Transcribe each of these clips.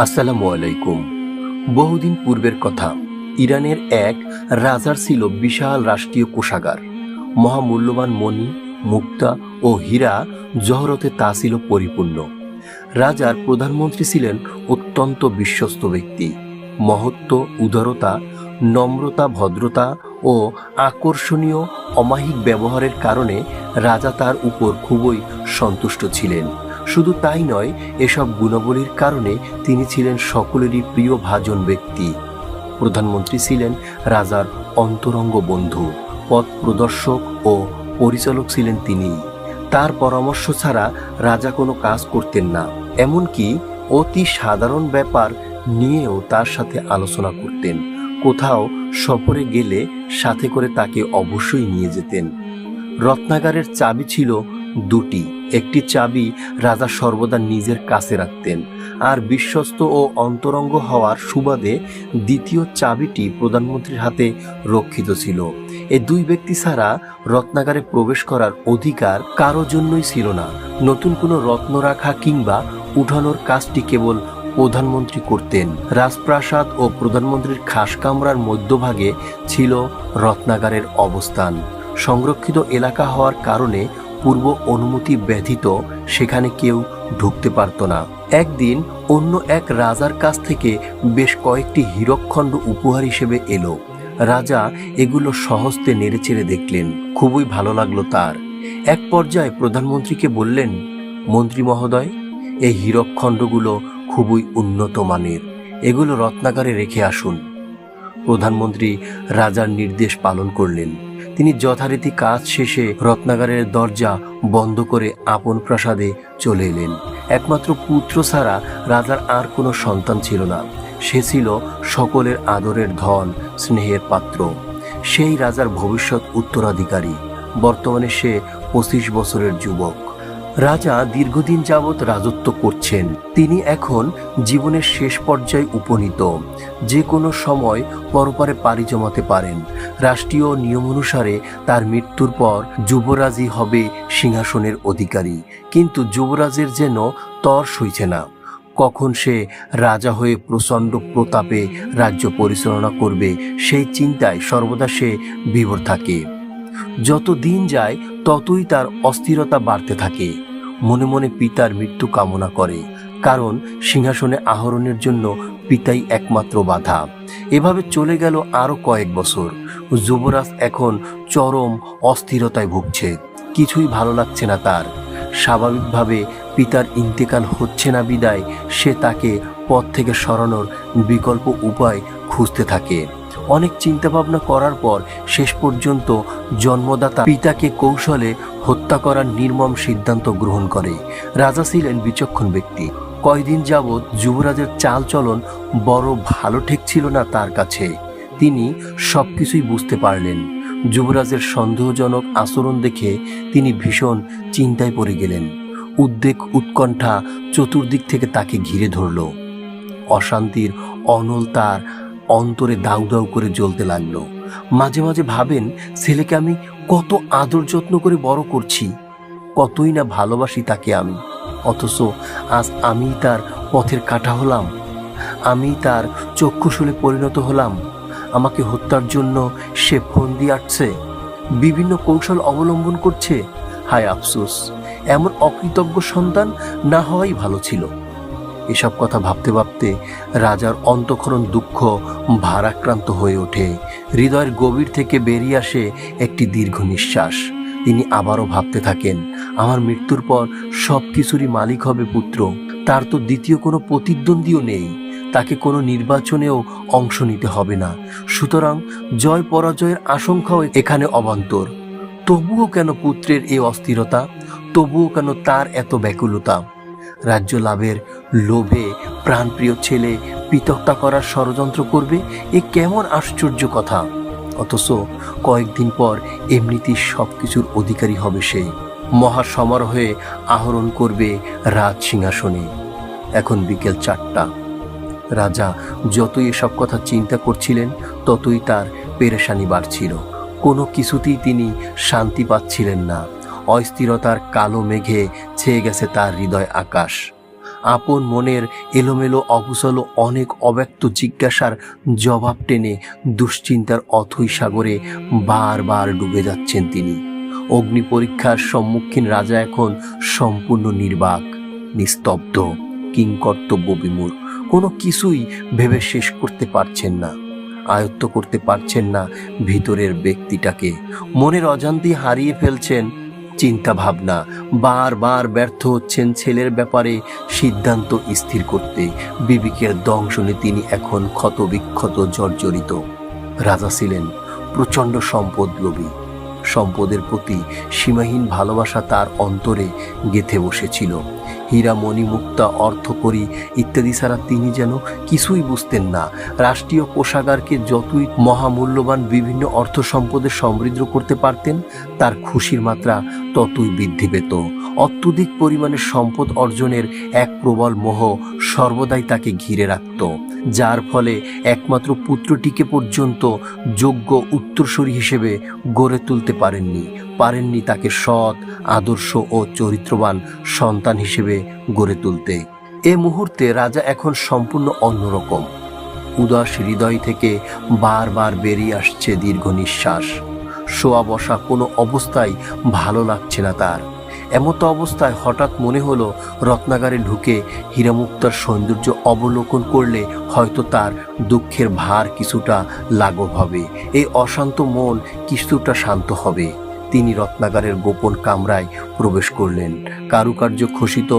আসসালামু আলাইকুম। বহুদিন পূর্বের কথা, ইরানের এক রাজার ছিল বিশাল রাষ্ট্রীয় কোষাগার। মহামূল্যবান মণি, মুক্তা ও হীরা জহরতে তা ছিল পরিপূর্ণ। রাজার প্রধানমন্ত্রী ছিলেন অত্যন্ত বিশ্বস্ত ব্যক্তি। মহত্ব, উদারতা, নম্রতা, ভদ্রতা ও আকর্ষণীয় অমায়িক ব্যবহারের কারণে রাজা তার উপর খুবই সন্তুষ্ট ছিলেন। শুধু তাই নয়, এসব গুণাবলীর কারণে তিনি ছিলেন সকলেরই প্রিয় ভাজন ব্যক্তি। প্রধানমন্ত্রী ছিলেন রাজার অন্তরঙ্গ বন্ধু, পথ প্রদর্শক ও পরিচালক ছিলেন তিনি। তার পরামর্শ ছাড়া রাজা কোনো কাজ করতেন না, এমনকি অতি সাধারণ ব্যাপার নিয়েও তার সাথে আলোচনা করতেন। কোথাও সফরে গেলে সাথে করে তাকে অবশ্যই নিয়ে যেতেন। রত্নাগারের চাবি ছিল দুটি। একটি চাবি রাজা সর্বদা নিজের কাছে রাখতেন, আর বিশ্বস্ত ও অন্তরঙ্গ হওয়ার সুবাদে দ্বিতীয় চাবিটি প্রধানমন্ত্রীর হাতে রক্ষিত ছিল। এই দুই ব্যক্তি ছাড়া রত্নাগারে প্রবেশ করার অধিকার কারো জন্যই ছিল না। নতুন কোনো রত্ন রাখা কিংবা উঠানোর কাজটি কেবল প্রধানমন্ত্রী করতেন। রাজপ্রাসাদ ও প্রধানমন্ত্রীর খাস কামরার মধ্যভাগে ছিল রত্নাগারের অবস্থান। সংরক্ষিত এলাকা হওয়ার কারণে পূর্ব অনুমতি ব্যতীত সেখানে কেউ ঢুকতে পারত না। একদিন অন্য এক রাজার কাছ থেকে বেশ কয়েকটি হীরকখণ্ড উপহার হিসেবে এলো। রাজা এগুলো সহস্তে নেড়েচেড়ে দেখলেন। খুবই ভালো লাগলো তার। এক পর্যায়ে প্রধানমন্ত্রীকে বললেন, মন্ত্রী মহোদয়, এই হীরকখণ্ডগুলো খুবই উন্নত মানের, এগুলো রত্নাগারে রেখে আসুন। প্রধানমন্ত্রী রাজার নির্দেশ পালন করলেন। তিনি যথারীতি কাজ শেষে রত্নাগারের দরজা বন্ধ করে আপন প্রাসাদে চলে এলেন। একমাত্র পুত্র ছাড়া রাজার আর কোনো সন্তান ছিল না। সে ছিল সকলের আদরের ধন, স্নেহের পাত্র। সেই রাজার ভবিষ্যৎ উত্তরাধিকারী। বর্তমানে সে 25 বছরের যুবক। রাজা দীর্ঘদিন যাবৎ রাজত্ব করছেন। তিনি এখন জীবনের শেষ পর্যায়ে উপনীত। যে কোনো সময় পরপারে পাড়ি জমাতে পারেন। রাষ্ট্রীয় নিয়ম অনুসারে তার মৃত্যুর পর যুবরাজই হবে সিংহাসনের অধিকারী। কিন্তু যুবরাজের যেন তর সইছে না। কখন সে রাজা হয়ে প্রচণ্ড প্রতাপে রাজ্য পরিচালনা করবে, সেই চিন্তায় সর্বদা সে বিভোর থাকে। যত দিন যায় ততই তার অস্থিরতা বাড়তে থাকে। মনে মনে পিতার মৃত্যু কামনা করে, কারণ সিংহাসনে আরোহণের জন্য পিতাই একমাত্র বাধা। এভাবে চলে গেল আরো কয়েক বছর। যুবরাজ এখন চরম অস্থিরতায় ভুগছে। কিছুই ভালো লাগছে না তার। স্বাভাবিকভাবে পিতার ইন্তেকাল হচ্ছে না বিদায় সে তাকে পথ থেকে সরানোর বিকল্প উপায় খুঁজতে থাকে। অনেক চিন্তাভাবনা করার পর শেষ পর্যন্ত জন্মদাতা পিতাকে কৌশলে হত্যা করার নির্মম সিদ্ধান্ত গ্রহণ করে। রাজা ছিলেন বিচক্ষণ ব্যক্তি। কয়দিন যাবৎ যুবরাজের চালচলন বড় ভালো ঠেকছিল না তার কাছে। তিনি সবকিছুই বুঝতে পারলেন। যুবরাজের সন্দেহজনক আচরণ দেখে তিনি ভীষণ চিন্তায় পড়ে গেলেন। উদ্বেগ, উৎকণ্ঠা চতুর্দিক থেকে তাকে ঘিরে ধরল। অশান্তির অনল তার অন্তরে দাউ দাউ করে জ্বলতে লাগলো। মাঝে মাঝে ভাবেন, ছেলেকে আমি কত আদর যত্ন করে বড় করছি, কতই না ভালোবাসি তাকে আমি, অথচ আজ আমিই তার পথের কাঁটা হলাম, আমিই তার চক্ষুশূলে পরিণত হলাম। আমাকে হত্যার জন্য সে ফোন দিয়ে আসছে, বিভিন্ন কৌশল অবলম্বন করছে। হায় আফসোস, এমন অকৃতজ্ঞ সন্তান না হওয়াই ভালো ছিল। এসব কথা ভাবতে ভাবতে রাজার অন্তঃকরণ দুঃখ ভারাক্রান্ত হয়ে ওঠে। হৃদয়ের গভীর থেকে বেরিয়ে আসে একটি দীর্ঘ নিঃশ্বাস। তিনি আবারও ভাবতে থাকেন, আমার মৃত্যুর পর সব কিছুরই মালিক হবে পুত্র। তার তো দ্বিতীয় কোনো প্রতিদ্বন্দ্বীও নেই, তাকে কোনো নির্বাচনেও অংশ নিতে হবে না। সুতরাং জয় পরাজয়ের আশঙ্কাও এখানে অবান্তর। তবুও কেন পুত্রের এই অস্থিরতা? তবুও কেন তার এত ব্যাকুলতা? রাজ্য লাভের লোভে প্রাণপ্রিয় ছেলে পিতহত্যা করার ষড়যন্ত্র করবে? এ কেমন আশ্চর্য কথা! অথচ কয়েকদিন পর এমনিতেই সবকিছুর অধিকারী হবে সে। মহাসমারোহে আহরণ করবে রাজ সিংহাসনে। এখন বিকেল 4টা। রাজা যতই এসব কথা চিন্তা করছিলেন ততই তার পেরেশানি বাড়ছিল। কোনো কিছুতেই তিনি শান্তি পাচ্ছিলেন না। অস্থিরতার কালো মেঘে ছেয়ে গেছে তার হৃদয় আকাশ। আপন মনের এলোমেলো অগুছলো অনেক অব্যক্ত জিজ্ঞাসার জবাব টেনে দুশ্চিন্তার অথৈ সাগরে বারবার ডুবে যাচ্ছেন তিনি। অগ্নি পরীক্ষার সম্মুখীন রাজা এখন সম্পূর্ণ নির্বাক, নিস্তব্ধ, কিংকর্তব্য বিমূঢ়। কোনো কিছুই ভেবে শেষ করতে পারছেন না, আয়ত্ত করতে পারছেন না ভিতরের ব্যক্তিটাকে। মনের অজান্তেই হারিয়ে ফেলছেন চিন্তা ভাবনা, বারবার ব্যর্থ হচ্ছেন ছেলের ব্যাপারে সিদ্ধান্ত স্থির করতে। বিবেকের দংশনে তিনি এখন ক্ষতবিক্ষত, জর্জরিত। রাজা ছিলেন প্রচণ্ড সম্পদ লোভী। সম্পদের প্রতি সীমাহীন ভালোবাসা তার অন্তরে গেঁথে বসেছিল। হীরা, মণি, মুক্তা, অর্থকড়ি ইত্যাদি ছাড়া তিনি যেন কিছুই বুঝতেন না। রাষ্ট্রীয় কোষাগারকে যতই মহামূল্যবান বিভিন্ন অর্থ সম্পদে সমৃদ্ধ করতে পারতেন, তার খুশির মাত্রা ততই বৃদ্ধি পেত। অত্যধিক পরিমাণে সম্পদ অর্জনের এক প্রবল মোহ সর্বদাই তাকে ঘিরে রাখত, যার ফলে একমাত্র পুত্রটিকে পর্যন্ত যোগ্য উত্তরসূরি হিসেবে গড়ে তুলতে পারেননি তাকে সৎ, আদর্শ ও চরিত্রবান সন্তান হিসেবে গড়ে তুলতে। এ মুহূর্তে রাজা এখন সম্পূর্ণ অন্যরকম। উদাস হৃদয় থেকে বারবার বেরিয়ে আসছে দীর্ঘ নিঃশ্বাস। শোয়া বসা কোনো অবস্থায় ভালো লাগছে না তার। এমতো অবস্থায় হঠাৎ মনে হলো রত্নাগারে ঢুকে হীরামুক্তার সৌন্দর্য অবলোকন করলে হয়তো তার দুঃখের ভার কিছুটা লাঘব হবে, এই অশান্ত মন কিছুটা শান্ত হবে। তিনি রত্নাগারের গোপন কামরায় প্রবেশ করলেন। কারুকার্য খচিত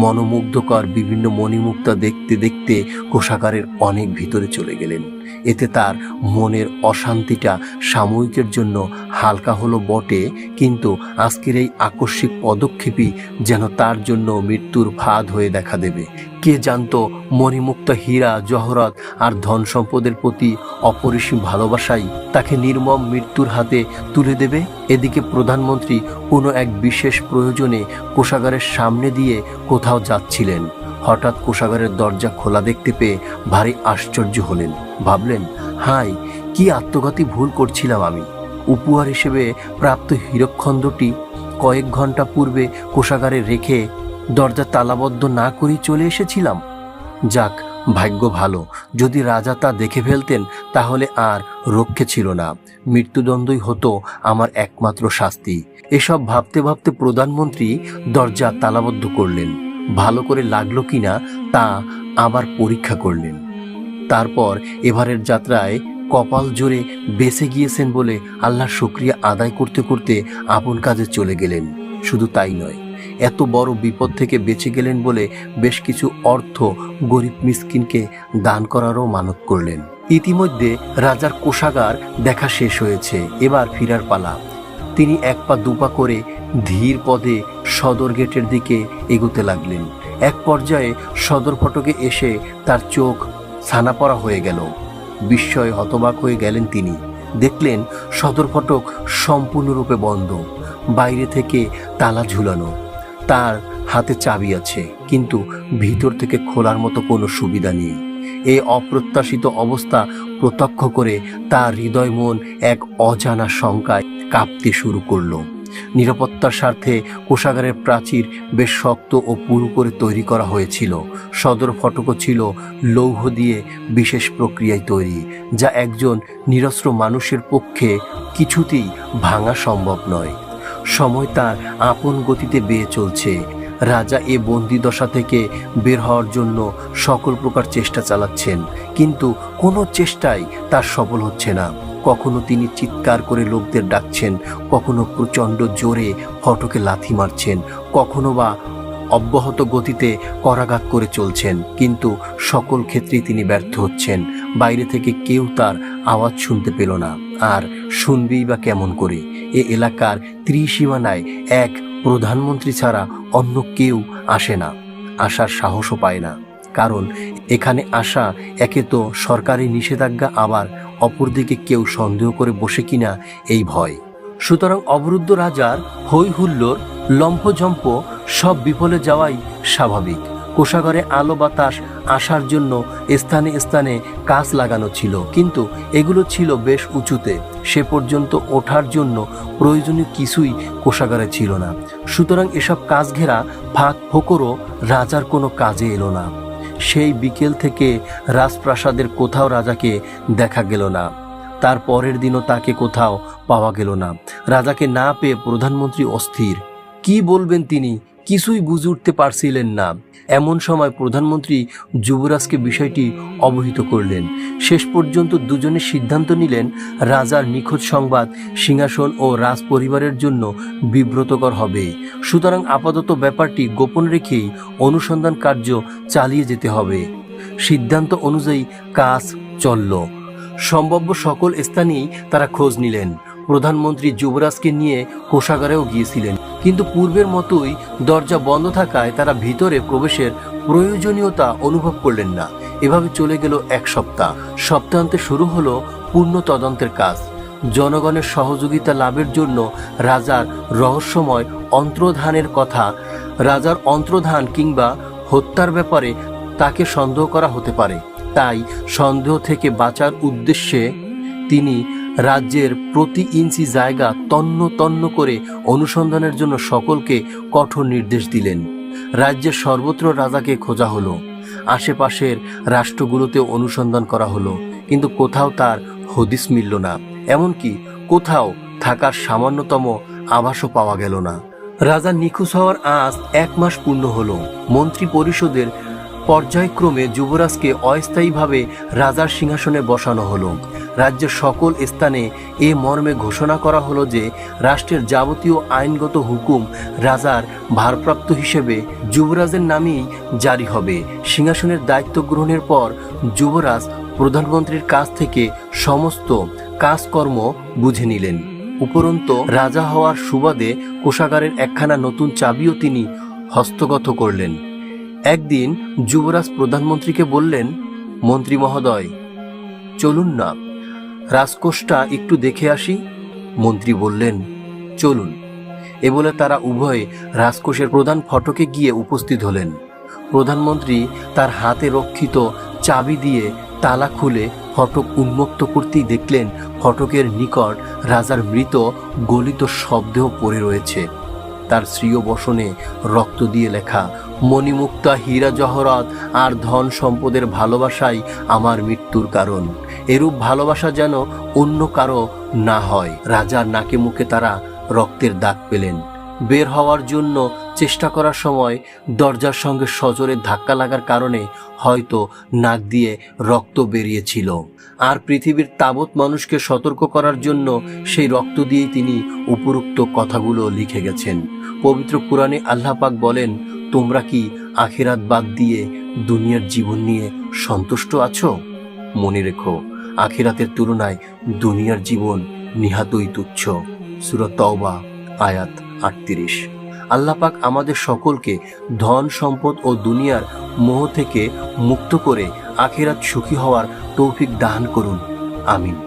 মনোমুগ্ধকর বিভিন্ন মণিমুক্তা দেখতে দেখতে কোষাগারের অনেক ভিতরে চলে গেলেন। এতে তার মনের অশান্তিটা সাময়িকের জন্য হালকা হলো বটে, কিন্তু আজকের এই আকস্মিক পদক্ষেপই যেন তার জন্য মৃত্যুর ফাঁদ হয়ে দেখা দেবে। কে জানতো মণিমুক্তা, হীরা, জহরত আর ধন সম্পদের প্রতি অপরিসীম ভালোবাসাই তাকে নির্মম মৃত্যুর হাতে তুলে দেবে। এদিকে প্রধানমন্ত্রী কোনো এক বিশেষ প্রয়োজনে কোষাগারের সামনে দিয়ে কোথাও যাচ্ছিলেন। হঠাৎ কোষাগারের দরজা খোলা দেখতে পেয়ে ভারী আশ্চর্য হলেন। ভাবলেন, হায়, কি আত্মঘাতী ভুল করছিলাম আমি। উপহার হিসেবে প্রাপ্ত হীরকখণ্ডটি কয়েক ঘন্টা পূর্বে কোষাগারে রেখে দরজা তালাবদ্ধ না করেই চলে এসেছিলাম। যাক, ভাগ্য ভালো। যদি রাজা তা দেখে ফেলতেন তাহলে আর রক্ষে ছিল না, মৃত্যুদণ্ডই হতো আমার একমাত্র শাস্তি। এসব ভাবতে ভাবতে প্রধানমন্ত্রী দরজা তালাবদ্ধ করলেন। ভালো করে লাগলো কিনা তা আবার পরীক্ষা করলেন। তারপর এবারের যাত্রায় কপাল জোরে বেঁচে গিয়েছেন বলে আল্লাহর শুকরিয়া আদায় করতে করতে আপন কাজে চলে গেলেন। শুধু তাই নয়, এত বড় বিপদ থেকে বেঁচে গেলেন বলে বেশ কিছু অর্থ গরিব মিসকিনকে দান করারও মানত করলেন। ইতিমধ্যে রাজার কোষাগার দেখা শেষ হয়েছে, এবার ফিরার পালা। তিনি এক পা দুপা করে ধীর পদে সদর গেটের দিকে এগোতে লাগলেন। এক পর্যায়ে সদর ফটকে এসে তার চোখ ছানাপড়া হয়ে গেল। বিস্ময়ে হতবাক হয়ে গেলেন তিনি। দেখলেন সদর ফটক সম্পূর্ণরূপে বন্ধ, বাইরে থেকে তালা ঝুলানো। তার হাতে চাবি আছে, কিন্তু ভিতর থেকে খোলার মতো কোনো সুবিধা নেই। এই অপ্রত্যাশিত অবস্থা প্রত্যক্ষ করে তার হৃদয় মন এক অজানা শঙ্কায় কাঁপতে শুরু করলো। নিরাপত্তার স্বার্থে কোষাগারের প্রাচীর বেশ শক্ত ও পুরু করে তৈরি করা হয়েছিল। সদর ফটকও ছিল লৌহ দিয়ে বিশেষ প্রক্রিয়ায় তৈরি, যা একজন নিরস্ত্র মানুষের পক্ষে কিছুতেই ভাঙা সম্ভব নয়। সময় তার আপন গতিতে বেয়ে চলছে। রাজা এ বন্দি দশা থেকে বের হওয়ার জন্য সকল প্রকার চেষ্টা চালাচ্ছেন, কিন্তু কোনো চেষ্টাই তার সফল হচ্ছে না। কখনো তিনি চিৎকার করে লোকদের ডাকছেন, কখনো প্রচণ্ড জোরে ফটকে লাথি মারছেন, কখনো বা অব্যাহত গতিতে করাঘাত করে চলছেন, কিন্তু সকল ক্ষেত্রেই তিনি ব্যর্থ হচ্ছেন। বাইরে থেকে কেউ তার আওয়াজ শুনতে পেল না, আর শুনবেই বা কেমন করে? এ এলাকার ত্রিসীমানায় এক প্রধানমন্ত্রী ছাড়া অন্য কেউ আসে না, আসার সাহসও পায় না। কারণ এখানে আসা একে তো সরকারি নিষেধাজ্ঞা, আবার অপরদিকে কেউ সন্দেহ করে বসে কিনা এই ভয়। সুতরাং অবরুদ্ধ রাজার হই হুল্লোড়, লম্ফঝম্প সব বিফলে যাওয়াই স্বাভাবিক। কোষাগারে আলো বাতাস আসার জন্য স্থানে স্থানে কাঁচ লাগানো ছিল, কিন্তু এগুলো ছিল বেশ উঁচুতে। সে পর্যন্ত ওঠার জন্য প্রয়োজনীয় কিছুই কোষাগারে ছিল না। সুতরাং এসব কাজ ঘেরা ফাঁক ফোকরও রাজার কোনো কাজে এলো না। সেই বিকেল থেকে রাজপ্রাসাদের কোথাও রাজাকে দেখা গেল না। তার পরের দিনও তাকে কোথাও পাওয়া গেল না। রাজাকে না পেয়ে প্রধানমন্ত্রী অস্থির। কি বলবেন তিনি কিছুই বুঝে উঠতে পারছিলেন না। এমন সময় প্রধানমন্ত্রী যুবরাজকে বিষয়টি অবহিত করলেন। শেষ পর্যন্ত দুজনে সিদ্ধান্ত নিলেন রাজার নিখোঁজ সংবাদ সিংহাসন ও রাজ পরিবারের জন্য বিব্রতকর হবে। সুতরাং আপাতত ব্যাপারটি গোপন রেখেই অনুসন্ধান কার্য চালিয়ে যেতে হবে। সিদ্ধান্ত অনুযায়ী কাজ চলল। সম্ভাব্য সকল স্থানেই তারা খোঁজ নিলেন। প্রধানমন্ত্রী যুবরাজকে নিয়ে কোষাগারেও গিয়েছিলেন, কিন্তু পূর্বের মতোই দরজা বন্ধ থাকায় তারা ভিতরে প্রবেশের প্রয়োজনীয়তা অনুভব করলেন না। এভাবে চলে গেল এক সপ্তাহ। সপ্তাহান্তে শুরু হলো পূর্ণ তদন্তের কাজ। জনগণের সহযোগিতা লাভের জন্য রাজার রহস্যময় অন্ত্রধানের কথা, রাজার অন্ত্রধান কিংবা হত্যার ব্যাপারে তাকে সন্দেহ করা হতে পারে। তাই সন্দেহ থেকে বাঁচার উদ্দেশ্যে তিনি রাজ্যের প্রতি ইঞ্চি জায়গা তন্ন তন্ন করে অনুসন্ধানের জন্য সকলকে কঠোর নির্দেশ দিলেন। রাজ্যের সর্বত্র রাজাকে খোঁজা হলো। আশেপাশের রাষ্ট্রগুলোতে অনুসন্ধান করা হলো, কিন্তু কোথাও তার হদিস মিলল না। এমনকি কোথাও থাকার সামান্যতম আভাসও পাওয়া গেল না। রাজার নিখোঁজ হওয়ার আজ 1 মাস পূর্ণ হলো। মন্ত্রী পরিষদের পর্যায়ক্রমে যুবরাজকে অস্থায়ীভাবে রাজার সিংহাসনে বসানো হলো। রাজ্যের সকল স্থানে এ মর্মে ঘোষণা করা হলো যে রাষ্ট্রের যাবতীয় আইনগত হুকুম রাজার ভারপ্রাপ্ত হিসেবে যুবরাজের নামেই জারি হবে। সিংহাসনের দায়িত্ব গ্রহণের পর যুবরাজ প্রধানমন্ত্রীর কাছ থেকে সমস্ত কাজকর্ম বুঝে নিলেন। উপরন্তু রাজা হওয়ার সুবাদে কোষাগারের একখানা নতুন চাবিও তিনি হস্তগত করলেন। একদিন যুবরাজ প্রধানমন্ত্রীকে বললেন, মন্ত্রী মহোদয়, চলুন না, রাজকোষটা একটু দেখে আসি। মন্ত্রী বললেন, চলুন। এ বলে তারা উভয়ে রাজকোষের প্রধান ফটকে গিয়ে উপস্থিত হলেন। প্রধানমন্ত্রী তার হাতে রক্ষিত চাবি দিয়ে তালা খুলে ফটক উন্মুক্ত করতেই দেখলেন ফটকের নিকট রাজার মৃত গলিত শবদেহ পড়ে রয়েছে। তার স্ত্রীয় বসনে রক্ত দিয়ে লেখা, মণিমুক্তা হীরা জহরত আর ধন সম্পদের ভালোবাসাই আমার মৃত্যুর কারণ। এরূপ ভালোবাসা যেন অন্য কারো না হয়। রাজার নাকে মুখে তারা রক্তের দাগ পেলেন। বের হওয়ার জন্য চেষ্টা করার সময় দরজার সঙ্গে সজোরে ধাক্কা লাগার কারণে হয়তো নাক দিয়ে রক্ত বেরিয়েছিল। আর পৃথিবীর তাবৎ মানুষকে সতর্ক করার জন্য সেই রক্ত দিয়েই তিনি উপরোক্ত কথাগুলো লিখে গেছেন। পবিত্র কুরআনে আল্লাহ পাক বলেন, তোমরা কি আখিরাত বাদ দিয়ে দুনিয়ার জীবন নিয়ে সন্তুষ্ট আছো? মনে রেখো, আখিরাতের তুলনায় দুনিয়ার জীবন নিহাতই তুচ্ছ। সূরা তাওবা আয়াত 38। আল্লাহ পাক আমাদের সকলকে ধন সম্পদ ও দুনিয়ার মোহ থেকে মুক্ত করে আখিরাত সুখী হওয়ার তৌফিক দান করুন। আমিন।